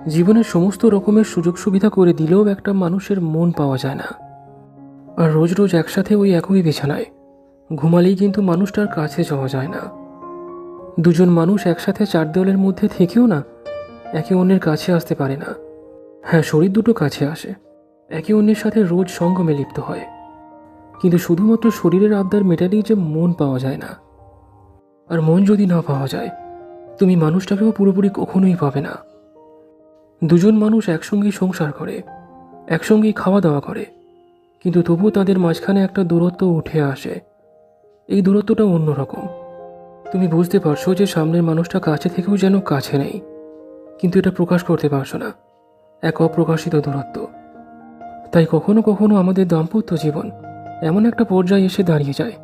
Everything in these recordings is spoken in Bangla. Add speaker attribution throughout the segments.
Speaker 1: জীবনের সমস্ত রকমের সুযোগ সুবিধা করে দিলেও একটা মানুষের মন পাওয়া যায় না। আর রোজ রোজ একসাথে ওই একই বিছানায় ঘুমালেই কিন্তু মানুষটার কাছে যাওয়া যায় না। দুজন মানুষ একসাথে চার দেওয়ালের মধ্যে থেকেও না একে অন্যের কাছে আসতে পারে না। হ্যাঁ, শরীর দুটো কাছে আসে, একে অন্যের সাথে রোজ সঙ্গমে লিপ্ত হয়, কিন্তু শুধুমাত্র শরীরের আবদার মেটালেই যে মন পাওয়া যায় না। আর মন যদি না পাওয়া যায়, তুমি মানুষটাকেও পুরোপুরি কখনোই পাবে না। দুজন মানুষ একসঙ্গেই সংসার করে, একসঙ্গেই খাওয়া দাওয়া করে, কিন্তু তবুও তাদের মাঝখানে একটা দূরত্ব উঠে আসে। এই দূরত্বটা অন্যরকম। তুমি বুঝতে পারছো যে সামনের মানুষটা কাছে থেকেও যেন কাছে নেই, কিন্তু এটা প্রকাশ করতে পারছো না, এক অপ্রকাশিত দূরত্ব। তাই কখনো কখনো আমাদের দাম্পত্য জীবন এমন একটা পর্যায়ে এসে দাঁড়িয়ে যায়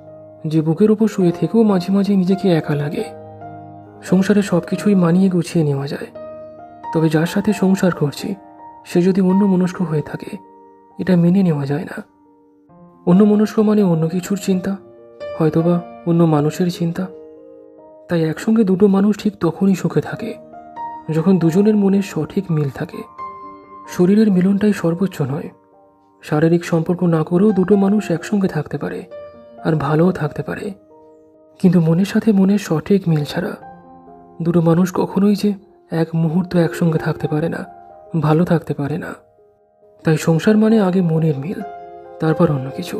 Speaker 1: যে বুকের ওপর শুয়ে থেকেও মাঝে মাঝে নিজেকে একা লাগে। সংসারে সবকিছুই মানিয়ে গুছিয়ে নেওয়া যায়, তবে যার সাথে সংসার করছি সে যদি অন্য মনস্ক হয়ে থাকে, এটা মেনে নেওয়া যায় না। অন্য মনস্ক মানে অন্য কিছুর চিন্তা, হয়তোবা অন্য মানুষের চিন্তা। তাই একসঙ্গে দুটো মানুষ ঠিক তখনই সুখে থাকে যখন দুজনের মনের সঠিক মিল থাকে। শরীরের মিলনটাই সর্বোচ্চ নয়, শারীরিক সম্পর্ক না করেও দুটো মানুষ একসঙ্গে থাকতে পারে আর ভালোও থাকতে পারে, কিন্তু মনের সাথে মনের সঠিক মিল ছাড়া দুটো মানুষ কখনোই যে এক মুহূর্ত একসঙ্গে থাকতে পারে না, ভালো থাকতে পারে না। তাই সংসার মানে আগে মনের মিল, তারপর অন্য কিছু।